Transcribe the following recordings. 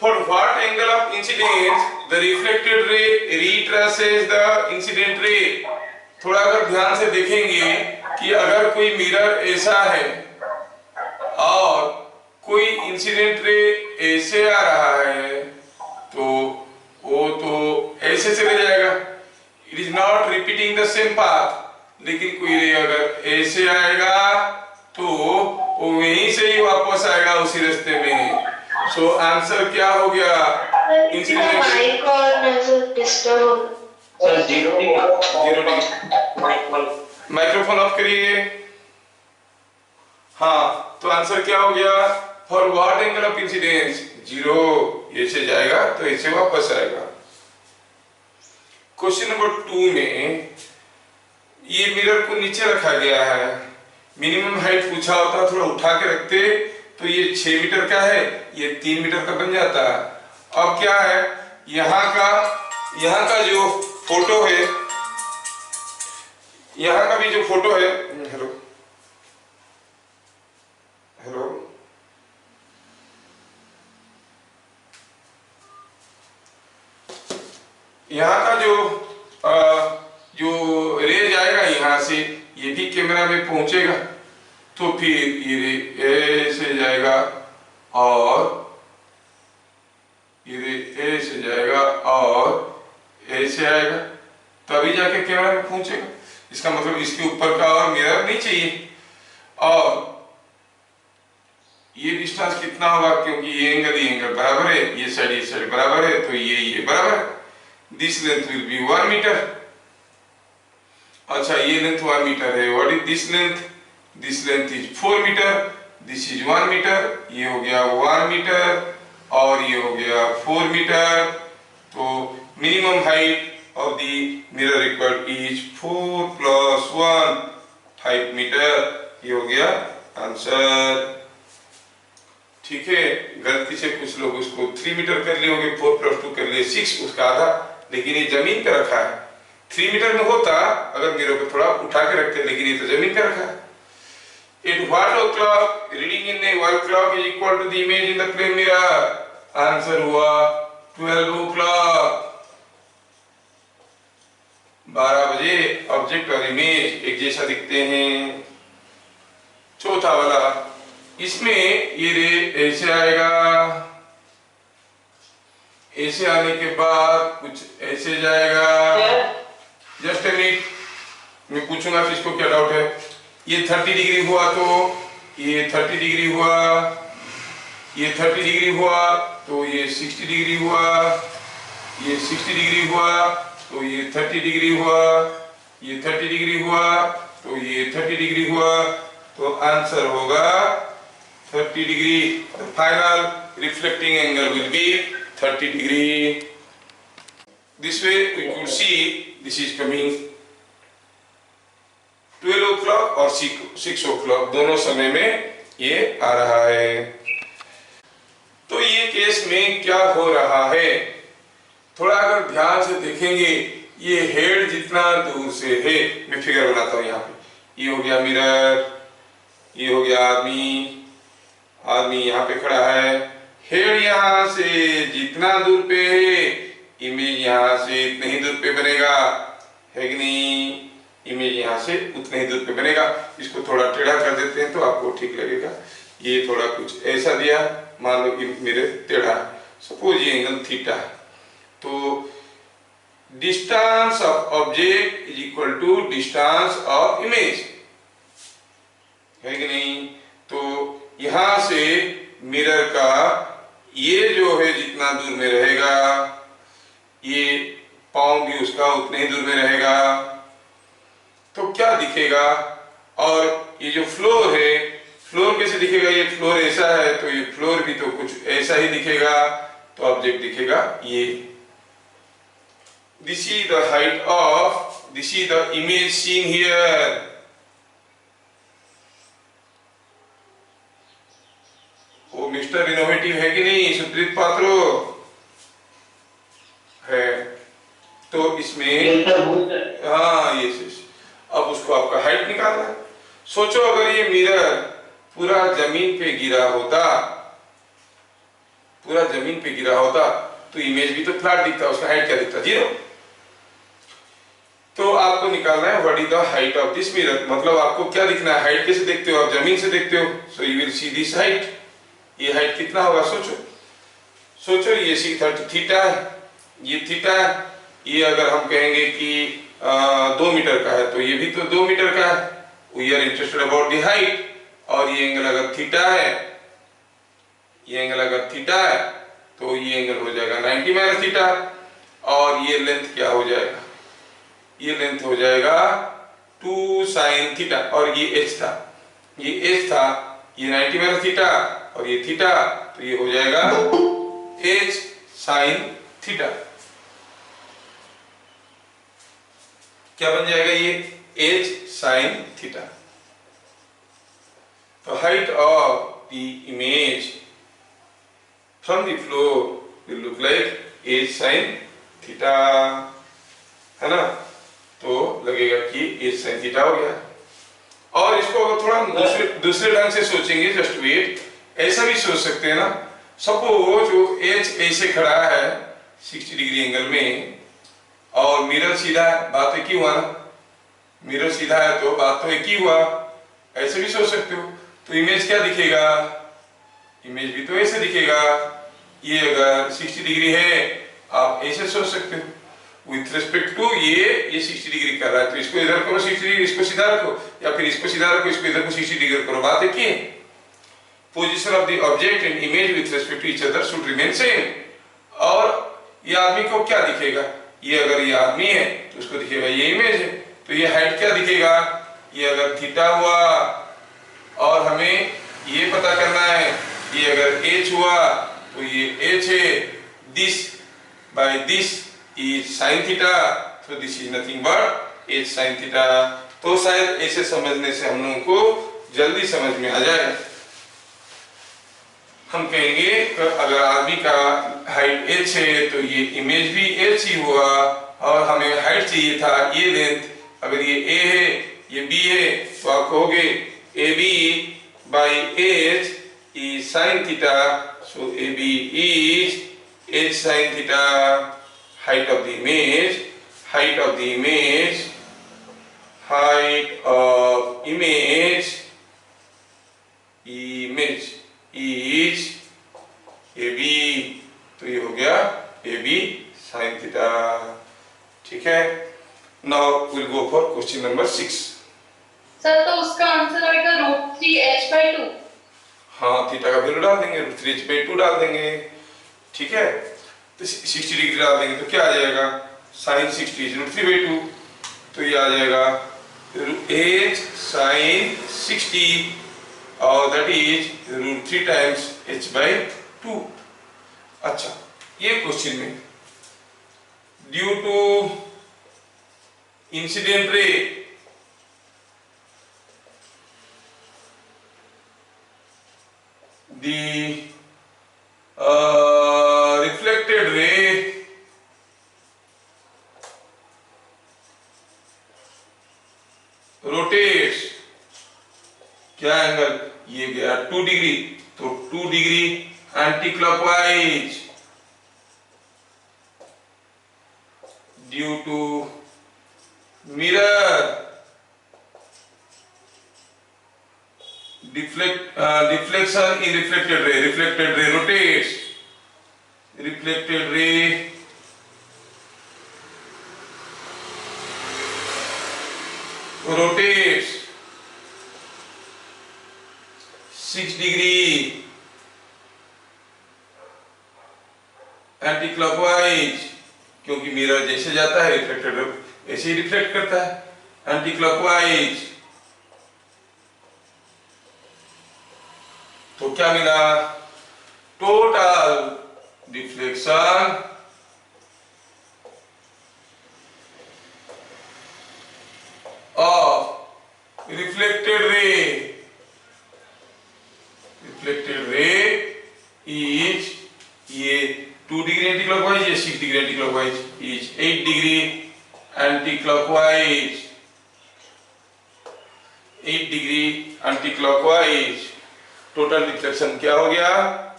For what angle of incidence the reflected ray retraces the incident ray? थोड़ा अगर ध्यान से देखेंगे कि अगर कोई मिरर ऐसा है और कोई इंसिडेंट रे ऐसे आ रहा है तो वो तो ऐसे चले जाएगा, it is not repeating the same path. लेकिन कोई रे अगर ऐसे आएगा तो वो वहीं से ही वापस आएगा उसी रास्ते में। सो आंसर क्या हो गया? माइक्रोफोन ऑफ करिए। हाँ, तो आंसर क्या हो गया? For what angle of incidence? 0। ऐसे जाएगा तो ऐसे वापस आएगा। क्वेश्चन नंबर 2 में ये मिरर को नीचे रखा गया है, मिनिमम हाइट पूछा होता, थोड़ा उठा के रखते तो ये 6 मीटर का है, ये 3 मीटर का बन जाता। अब क्या है, यहाँ का जो फोटो है, यहाँ का भी जो फोटो है, हेलो हेलो, यहाँ का जो रे जाएगा यहाँ से, ये भी कैमरा में पहुंचेगा तो फिर ये रे ऐसे जाएगा और ये रे ऐसे जाएगा और ऐसे आएगा, तभी जाके कैमरा में पहुंचेगा। इसका मतलब इसके ऊपर का और मिरर नहीं चाहिए। और ये डिस्टेंस कितना होगा, क्योंकि ये एंगल बराबर है, ये साइड बराबर है, तो ये बराबर है। This length will be 1 metre. अच्छा, ये लेंथ 1 मीटर है। What is this length? This length is 4 metre, this is 1 metre, ये हो गया 1 मीटर और ये हो गया 4 मीटर। तो minimum height of the mirror required is 4 plus 1 5 metre. ये हो गया आंसर। ठीक है, गलती से कुछ लोग उसको 3 मीटर कर लिए होंगे, 4 plus 2 कर लिए 6, उसका आधा, लेकिन ये जमीन पे रखा है। 3 मीटर में होता अगर मिरर को थोड़ा उठा के रखते, लेकिन ये तो जमीन पे रखा है। At what o'clock reading in a wall clock is equal to the image in the plane mirror? Answer हुआ 12 o'clock। 12 बजे ऑब्जेक्ट और इमेज एक जैसा दिखते हैं। चौथा वाला, इसमें ये रे ऐसे आएगा, ऐसे आने के बाद कुछ ऐसे जाएगा। जस्ट ए मिनट, मैं पूछूंगा फिर इसको क्या डाउट है। ये 30 डिग्री हुआ तो ये 30 डिग्री हुआ, ये 30 डिग्री हुआ तो ये 60 डिग्री हुआ, ये 60 डिग्री हुआ तो ये 30 डिग्री हुआ, ये 30 डिग्री हुआ तो ये 30 डिग्री हुआ। तो आंसर होगा 30 degree. Final reflecting angle will be 30 degree. This way we could see this is coming 12 o'clock और 6 o'clock, दोनों समय में ये आ रहा है। तो ये केस में क्या हो रहा है, थोड़ा अगर ध्यान से देखेंगे, ये हेड जितना दूर से है, मैं फिगर बनाता हूं यहाँ पे। ये हो गया मिरर, ये हो गया आदमी यहाँ पे खड़ा है। हेड यहाँ से जितना दूर पे है, इमेज यहाँ से इतने ही दूर पे बनेगा, है कि नहीं? इमेज यहाँ से उतने ही दूर पे बनेगा। इसको थोड़ा टेढ़ा कर देते हैं तो आपको ठीक लगेगा। ये थोड़ा कुछ ऐसा दिया, मान लो कि मेरे टेढ़ा, सपोज ये एंगल थीटा है, तो distance of object is equal to distance of image, है कि नहीं? तो यहां से मिरर का ये जो है जितना दूर में रहेगा, ये पाँव भी उसका उतने ही दूर में रहेगा, तो क्या दिखेगा? और ये जो फ्लोर है, फ्लोर कैसे दिखेगा? ये फ्लोर ऐसा है तो ये फ्लोर भी तो कुछ ऐसा ही दिखेगा, तो ऑब्जेक्ट दिखेगा ये। This is the height of, this is the image seen here. वो मिस्टर इनोवेटिव है कि नहीं? सुप्रीत पात्रो है, तो इसमें हाँ ये अब उसको आपका हाइट निकालना है। सोचो अगर ये मिरर पूरा जमीन पे गिरा होता पूरा जमीन पे गिरा होता तो इमेज भी तो फ्लैट दिखता, उसका हाइट क्या दिखता, 0। तो आपको निकालना है what is the height of this mirror, मतलब आपको क्या दिखना है, हाइट कैसे देखते हो आप, जमीन से देखते हो, so you will see this height. ये हाइट कितना होगा, सोचो सोचो, ये सी थीटा है, ये थीटा है, ये अगर हम कहेंगे कि 2 मीटर का है तो ये भी तो 2 मीटर का है, we are interested about the height. और ये एंगल अगर थीटा है, ये एंगल अगर थीटा है तो ये एंगल हो जाएगा 90 माइनस थीटा, और ये लेंथ क्या हो जाएगा, ये लेंथ हो जाएगा 2 साइन थीटा, और ये एच था, ये एच था, ये 90 माइनस थीटा और ये थीटा, तो ये हो जाएगा एच साइन थीटा। क्या बन जाएगा, ये एच साइन थीटा। तो height of the image from the floor will look like h sine theta, है ना। तो लगेगा कि एच साइन थीटा हो गया। और इसको अगर थोड़ा दूसरे ढंग से सोचेंगे, जस्ट वेट, ऐसा भी सोच सकते हैं ना, सपोज जो एच ऐसे खड़ा है 60 डिग्री एंगल में और मिरर सीधा है, बात एक ही हुआ ना, मिरर सीधा है तो बात तो एक ही हुआ, ऐसे भी सोच सकते हो। तो इमेज क्या दिखेगा, इमेज भी तो ऐसे दिखेगा, ये अगर 60 डिग्री है आप ऐसे सोच सकते हो विथ रिस्पेक्ट टू ये 60 डिग्री कर रहा है तो इसको इधर करो 60 डिग्री, इसको सीधा रखो, या फिर इसको सीधा रखो, इसको इधर को 60 डिग्री करो, बात एक ही है। Position of the object and image with respect to each other should remain same. और ये आदमी को क्या दिखेगा, ये अगर ये आदमी है तो उसको दिखेगा ये इमेज है, तो ये हाइट क्या दिखेगा, ये अगर थीटा हुआ और हमें ये पता करना है, ये अगर एच हुआ तो ये एच है, this by this is sine theta, so this is nothing but h sin theta. तो शायद ऐसे समझने से हम लोगों को जल्दी समझ में आ जाए। हम कहेंगे अगर आदमी का हाइट h है तो ये इमेज भी h ही हुआ, और हमें हाइट चाहिए था ये लेंथ, अगर ये a है ये b है तो आप कहोगे ab by h is sin theta, so ab is h sin theta। height of the image, height of the image, height of image, image is AB, तो ये हो गया AB sin theta, ठीक है। Now we'll go for question number 6। Sir तो उसका answer आएगा √3h/2। हाँ, थीटा का वैल्यू डाल देंगे, √3h/2 डाल देंगे, ठीक है। तो 60 डिग्री डाल देंगे तो क्या आ जाएगा, साइन 60 √3/2, तो ये आ जाएगा h साइन 60 और दैट इज √3 टाइम्स h/2। अच्छा, ये क्वेश्चन में due to incident ray the reflected ray rotates, क्या एंगल, ये गया 2 डिग्री, तो 2 degree anti clockwise due to mirror deflection in reflected ray rotates, reflected ray rotates 6 degree anti clockwise, क्योंकि mirror जैसे जाता है रिफ्लेक्टेड ऐसे ही रिफ्लेक्ट करता है एंटी क्लॉकवाइज। तो क्या मिला, total deflection of reflected ray is, ये 2 डिग्री एंटी क्लॉकवाइज, ये 6 degree anti clockwise, is 8 degree anti clockwise, 8 degree anti clockwise. Total reflection क्या हो गया,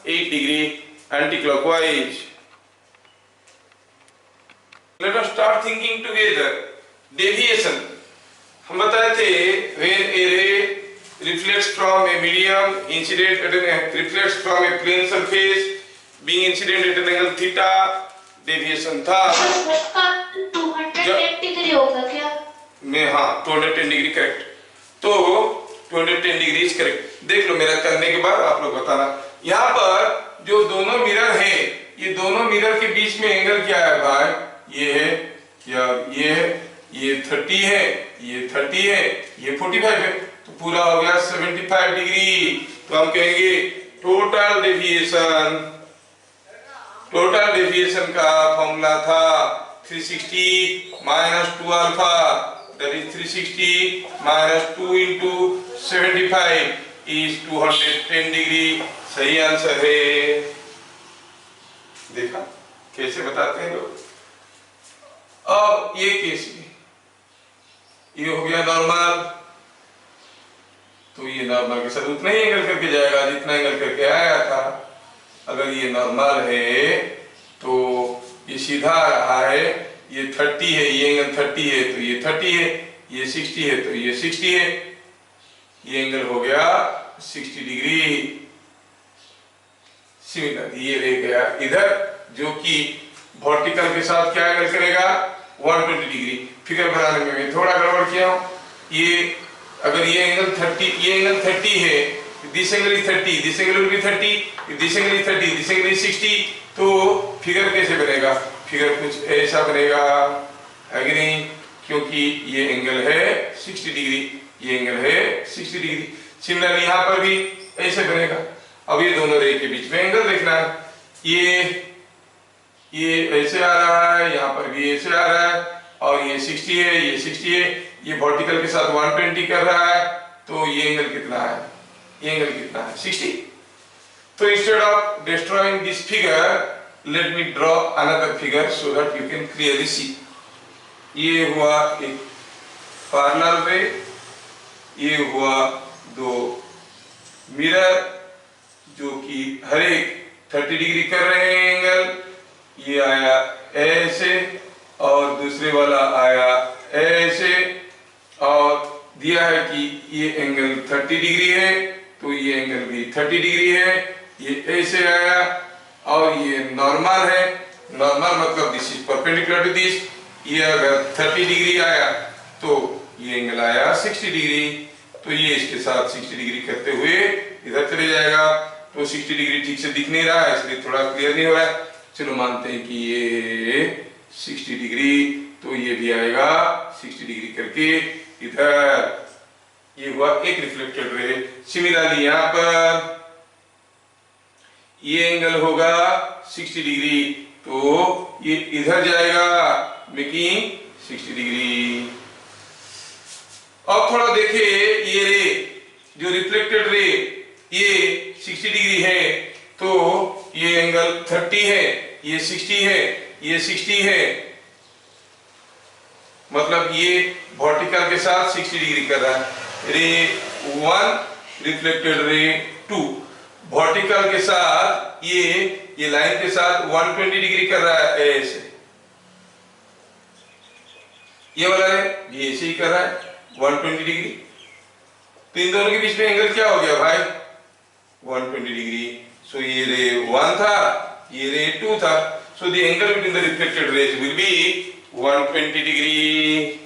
8 degree anti clockwise. Let us start thinking together. Deviation हम बताए थे, व्हेन ए रे reflects from a medium incident at an reflects from a plane surface being incident at an angle theta, deviation था उसका 210 degree होगा क्या? में, हाँ 210 डिग्री करेक्ट। तो 210 डिग्री करेक्ट। देख लो, मेरा करने के बाद आप लोग बताना। यहाँ पर जो दोनों मिरर है, ये दोनों मिरर के बीच में एंगल क्या है भाई? ये है या ये है, ये 30 है, ये 30 है, ये 45 है, तो पूरा हो गया 75 डिग्री। तो हम कहेंगे टोटल डेविएशन, टोटल डेविएशन का फॉर्मूला था 360 minus 2 alpha, that is 360 minus 2 into 75 is 210 degree. सही आंसर है। देखा कैसे बताते हैं लोग। अब ये केस में ये हो गया नॉर्मल, तो ये नॉर्मल के साथ उतना ही एंगल करके जाएगा जितना एंगल करके आया था। अगर ये नॉर्मल है तो ये सीधा आ रहा है, ये 30 है, ये एंगल 30 है तो ये 30 है, ये 60 है तो ये 60 है, ये एंगल हो गया 60 डिग्री। सिमिलर ये रह गया इधर, जो कि वर्टिकल के साथ क्या एंगल करेगा? 120 डिग्री। फिगर बनाने में मैं थोड़ा गड़बड़ किया हूं। ये अगर ये एंगल 30 है, this angle is 30, this angle will be 30, this angle is 30, this angle is 60, तो फिगर कैसे बनेगा? फिगर कुछ ऐसा बनेगा, है कि नहीं? क्योंकि ये एंगल है 60 डिग्री, ये एंगल है 60 डिग्री। सिमिलरली यहाँ पर भी ऐसे बनेगा। अब ये दोनों रे के बीच में एंगल देखना है। ये ऐसे आ रहा है, यहाँ पर भी ऐसे आ रहा है, और ये 60 है, ये 60 है, ये वर्टिकल के साथ 120 कर रहा है, तो ये एंगल कितना है? ये एंगल कितना है? 60। तो instead of destroying this figure, let me draw another figure so that you can clearly see. ये हुआ एक पैरेलल रे, ये हुआ दो मिरर जो कि हर एक 30 डिग्री कर रहे हैं एंगल। ये आया ऐसे और दूसरे वाला आया ऐसे, और दिया है कि ये एंगल 30 डिग्री है तो ये एंगल भी 30 डिग्री है। ये ऐसे आया और ये नॉर्मल है, नॉर्मल मतलब this is perpendicular to this. ये अगर 30 डिग्री आया तो ये एंगल आया 60 डिग्री, तो ये इसके साथ 60 डिग्री करते हुए इधर चले जाएगा। तो 60 डिग्री ठीक से दिख नहीं रहा है, इसलिए थोड़ा क्लियर नहीं हो रहा है। चलो मानते हैं कि ये 60 डिग्री, तो ये भी आएगा 60 डिग्री करके इधर। ये हुआ एक रिफ्लेक्टेड रे। सिमिलरली यहाँ पर ये एंगल होगा 60 डिग्री, तो ये इधर जाएगा मेकिंग 60 डिग्री। अब थोड़ा देखिए, ये रे जो रिफ्लेक्टेड रे ये 60 डिग्री है, तो ये एंगल 30 है, ये 60 है, ये 60 है, मतलब ये वर्टिकल के साथ 60 डिग्री कर रहा है। रे 1 रिफ्लेक्टेड रे 2 वर्टिकल के साथ ये लाइन के साथ 120 डिग्री कर रहा है ऐसे। ये वाला है ये ऐसे ही कर रहा है 120 डिग्री। तो इन दोनों के बीच में एंगल क्या हो गया भाई? 120 डिग्री। सो ये रे 1 था, ये रे 2 था, so the angle between the reflected rays will be 120 degree।